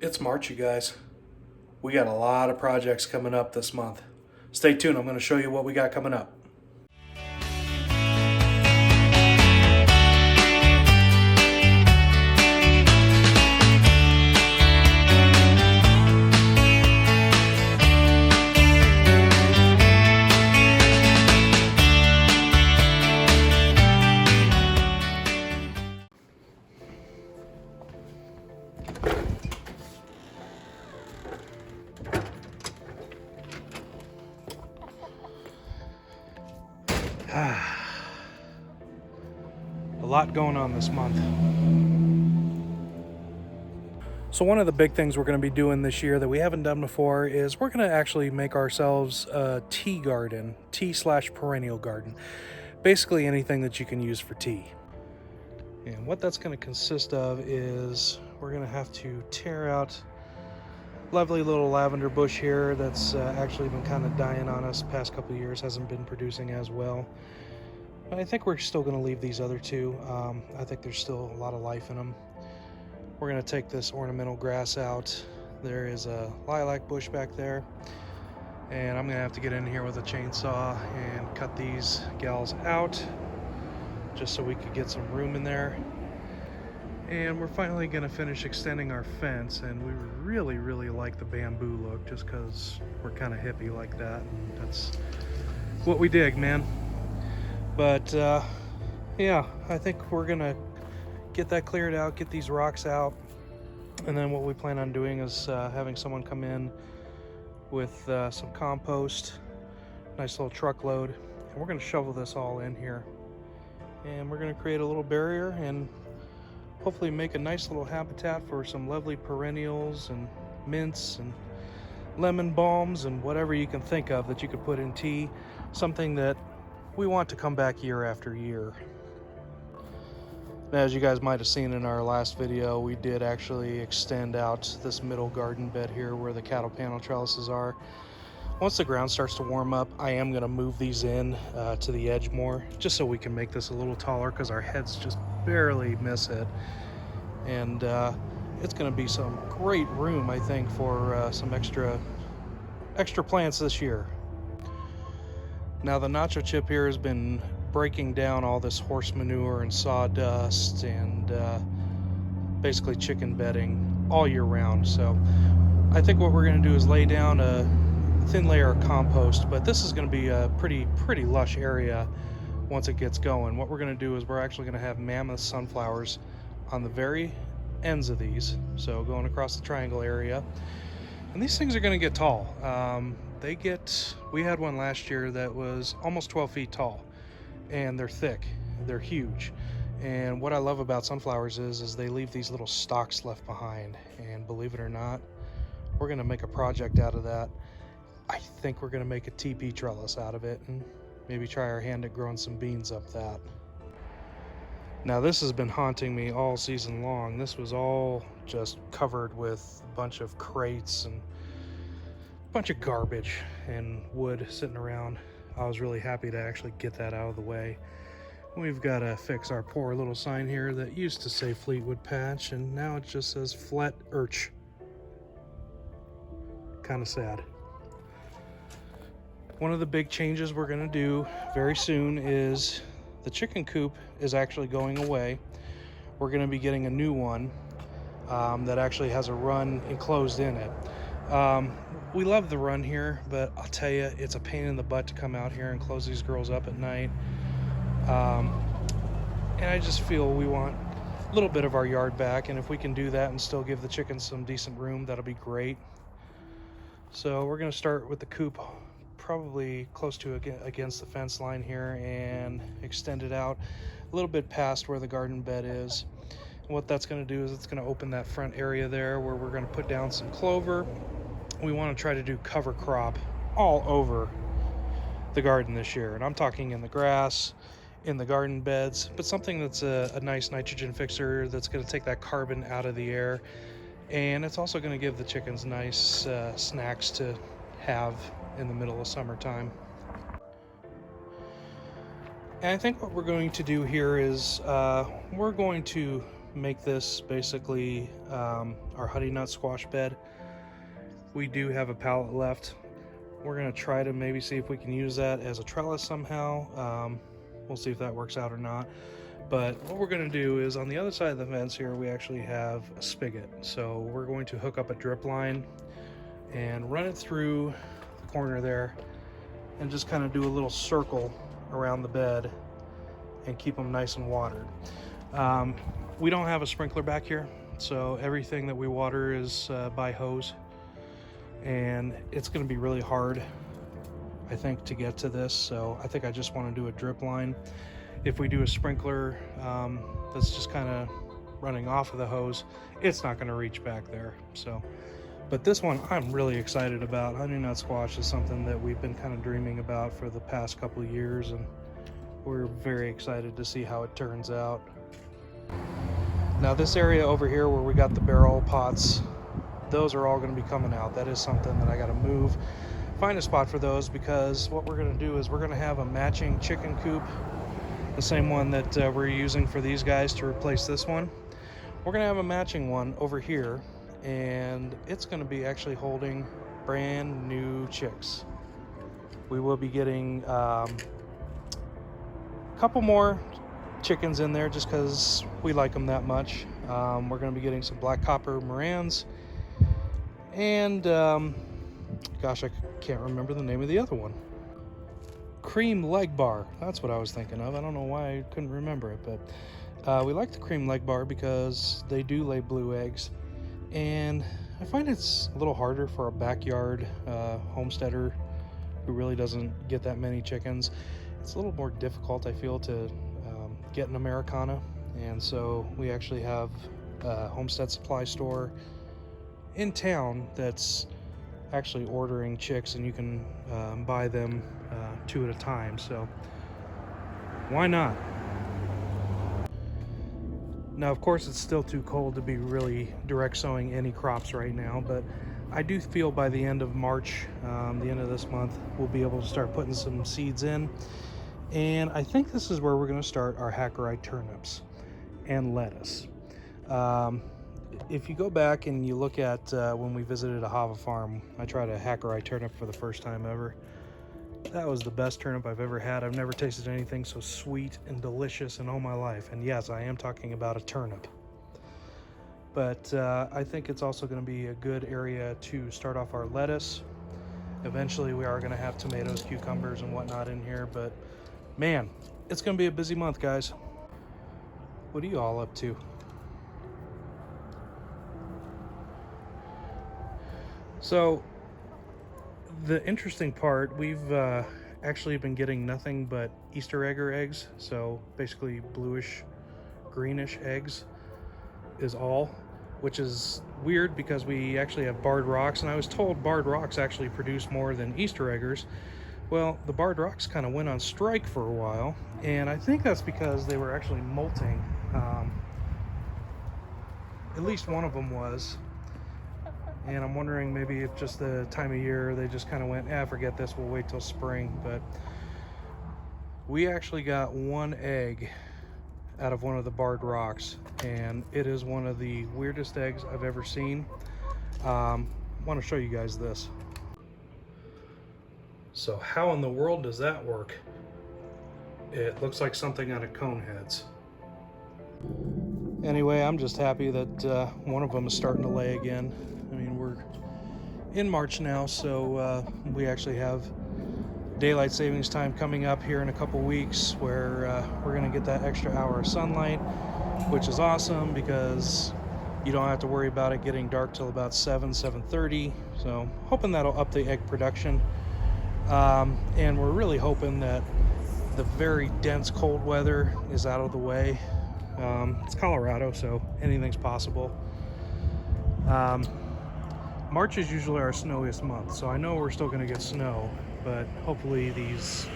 It's March, you guys. We got a lot of projects coming up this month. Stay tuned, I'm going to show you what we got coming up. A lot going on this month. So one of the big things we're going to be doing this year that we haven't done before is we're going to actually make ourselves a tea garden, tea/perennial garden. Basically anything that you can use for tea. And what that's going to consist of is we're going to have to tear out lovely little lavender bush here that's actually been kind of dying on us the past couple of years, hasn't been producing as well. But I think we're still going to leave these other two. I think there's still a lot of life in them. We're going to take this ornamental grass out. There is a lilac bush back there, and I'm going to have to get in here with a chainsaw and cut these gals out just so we could get some room in there. And we're finally going to finish extending our fence, and we really like the bamboo look just because we're kind of hippie like that, and that's what we dig, man. But yeah, I think we're going to get that cleared out, get these rocks out, and then what we plan on doing is having someone come in with some compost, nice little truckload, and we're going to shovel this all in here, and we're going to create a little barrier and hopefully make a nice little habitat for some lovely perennials and mints and lemon balms and whatever you can think of that you could put in tea, something that we want to come back year after year. As you guys might have seen in our last video, we did actually extend out this middle garden bed here where the cattle panel trellises are. Once the ground starts to warm up, I am going to move these in to the edge more, just so we can make this a little taller because our heads just barely miss it. And it's going to be some great room, I think, for some extra plants this year. Now the nacho chip here has been breaking down all this horse manure and sawdust and basically chicken bedding all year round. So I think what we're going to do is lay down a thin layer of compost, but this is going to be a pretty lush area once it gets going. What we're going to do is we're actually going to have mammoth sunflowers on the very ends of these, so going across the triangle area, and these things are going to get tall. We had one last year that was almost 12 feet tall, and they're thick, they're huge. And what I love about sunflowers is they leave these little stalks left behind, and believe it or not, we're going to make a project out of that. I think we're going to make a TP trellis out of it and maybe try our hand at growing some beans up that. Now this has been haunting me all season long. This was all just covered with a bunch of crates and a bunch of garbage and wood sitting around. I was really happy to actually get that out of the way. We've got to fix our poor little sign here that used to say Fleetwood Patch, and now it just says Flat Urch. Kind of sad. One of the big changes we're going to do very soon is the chicken coop is actually going away. We're going to be getting a new one that actually has a run enclosed in it. We love the run here, but I'll tell you, it's a pain in the butt to come out here and close these girls up at night. And I just feel we want a little bit of our yard back, and if we can do that and still give the chickens some decent room, that'll be great. So we're going to start with the coop probably close to against the fence line here and extend it out a little bit past where the garden bed is. And what that's going to do is it's going to open that front area there where we're going to put down some clover. We want to try to do cover crop all over the garden this year, and I'm talking in the grass, in the garden beds, but something that's a nice nitrogen fixer that's going to take that carbon out of the air, and it's also going to give the chickens nice snacks to have in the middle of summertime. And I think what we're going to do here is we're going to make this basically our honey nut squash bed. We do have a pallet left. We're gonna try to maybe see if we can use that as a trellis somehow. We'll see if that works out or not. But what we're gonna do is on the other side of the fence here, we actually have a spigot. So we're going to hook up a drip line and run it through the corner there and just kind of do a little circle around the bed and keep them nice and watered. We don't have a sprinkler back here, so everything that we water is by hose, and it's going to be really hard, I think, to get to this. So I think I just want to do a drip line. If we do a sprinkler that's just kind of running off of the hose, it's not going to reach back there. So, but this one I'm really excited about. Honey nut squash is something that we've been kind of dreaming about for the past couple of years, and we're very excited to see how it turns out. Now this area over here where we got the barrel pots, those are all going to be coming out. That is something that I got to move, find a spot for those, because what we're going to do is we're going to have a matching chicken coop, the same one that we're using for these guys to replace this one. We're going to have a matching one over here, and it's going to be actually holding brand new chicks. We will be getting a couple more chickens in there just because we like them that much. We're going to be getting some black copper Morans, and gosh, I can't remember the name of the other one. Cream leg bar, that's what I was thinking of. I don't know why I couldn't remember it, but we like the cream leg bar because they do lay blue eggs, and I find it's a little harder for a backyard homesteader who really doesn't get that many chickens. It's a little more difficult, I feel, to get an Americana, and so we actually have a homestead supply store in town that's actually ordering chicks, and you can buy them 2 at a time, so why not? Now of course it's still too cold to be really direct sowing any crops right now, but I do feel by the end of March, the end of this month, we'll be able to start putting some seeds in. And I think this is where we're going to start our Hackerite turnips and lettuce. If you go back and you look at when we visited a Hava farm, I tried a Hackerite turnip for the first time ever. That was the best turnip I've ever had. I've never tasted anything so sweet and delicious in all my life. And yes, I am talking about a turnip. But I think it's also going to be a good area to start off our lettuce. Eventually we are going to have tomatoes, cucumbers, and whatnot in here, but man, it's going to be a busy month, guys. What are you all up to? So, the interesting part, we've actually been getting nothing but Easter egger eggs. So, basically bluish, greenish eggs is all, which is weird because we actually have barred rocks, and I was told barred rocks actually produce more than Easter eggers. Well, the barred rocks kind of went on strike for a while, and I think that's because they were actually molting. At least one of them was, and I'm wondering maybe if just the time of year they just kind of went, forget this, we'll wait till spring. But we actually got one egg out of one of the barred rocks, and it is one of the weirdest eggs I've ever seen. I want to show you guys this. So how in the world does that work? It looks like something out of Coneheads. Anyway, I'm just happy that one of them is starting to lay again. I mean, we're in March now, so we actually have daylight savings time coming up here in a couple weeks, where we're gonna get that extra hour of sunlight, which is awesome because you don't have to worry about it getting dark till about 7:30. So hoping that'll up the egg production. And we're really hoping that the very dense cold weather is out of the way. It's Colorado, so anything's possible. March is usually our snowiest month, so I know we're still going to get snow, but hopefully these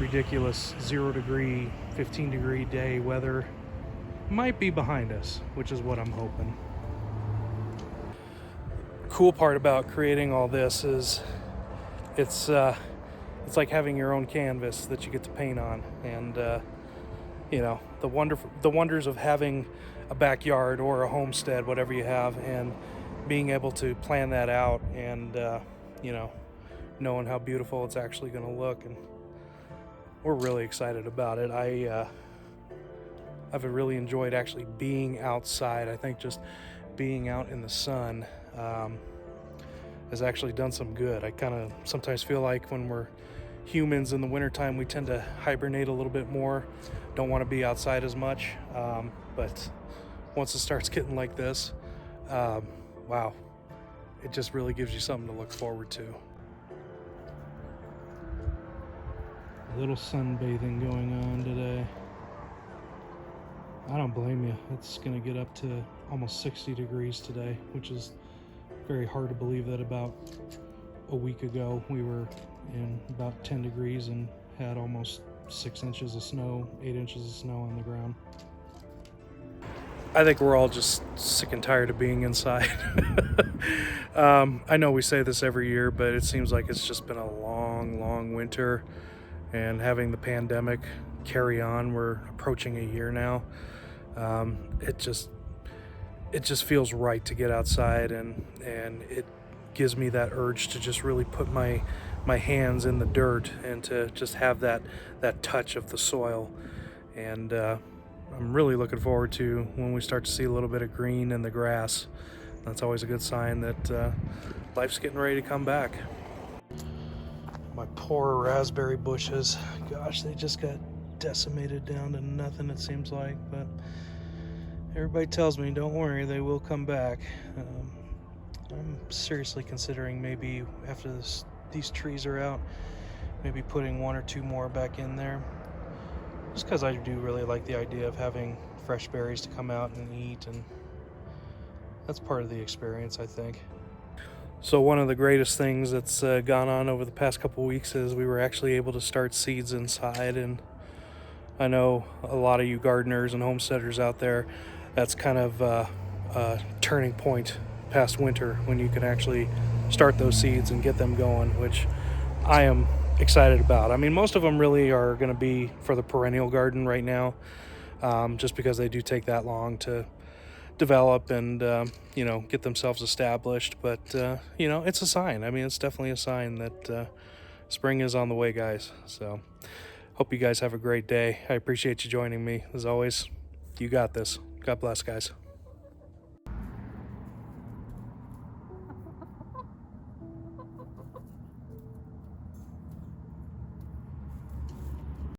ridiculous 0 degree, 15 degree day weather might be behind us, which is what I'm hoping. Cool part about creating all this is it's like having your own canvas that you get to paint on, and you know, the wonders of having a backyard or a homestead, whatever you have, and being able to plan that out and you know, knowing how beautiful it's actually going to look. And we're really excited about it. I've really enjoyed actually being outside. I think just being out in the sun has actually done some good. I kind of sometimes feel like when we're humans in the wintertime, we tend to hibernate a little bit more, don't want to be outside as much. But once it starts getting like this, wow, it just really gives you something to look forward to. A little sunbathing going on today. I don't blame you. It's going to get up to almost 60 degrees today, which is very hard to believe that about a week ago we were in about 10 degrees and had almost 6 inches of snow, 8 inches of snow on the ground. I think we're all just sick and tired of being inside. I know we say this every year, but it seems like it's just been a long winter, and having the pandemic carry on, we're approaching a year now. It just feels right to get outside, and it gives me that urge to just really put my hands in the dirt and to just have that touch of the soil. And I'm really looking forward to when we start to see a little bit of green in the grass. That's always a good sign that life's getting ready to come back. My poor raspberry bushes, gosh, they just got decimated down to nothing, it seems like. But everybody tells me, don't worry, they will come back. I'm seriously considering maybe after these trees are out, maybe putting 1 or 2 more back in there. Just because I do really like the idea of having fresh berries to come out and eat, and that's part of the experience, I think. So one of the greatest things that's gone on over the past couple weeks is we were actually able to start seeds inside. And I know a lot of you gardeners and homesteaders out there, that's kind of a turning point past winter when you can actually start those seeds and get them going, which I am excited about. I mean, most of them really are going to be for the perennial garden right now, just because they do take that long to develop and you know, get themselves established. But you know, it's a sign. I mean, it's definitely a sign that spring is on the way, guys. So hope you guys have a great day. I appreciate you joining me as always. You got this. God bless, guys.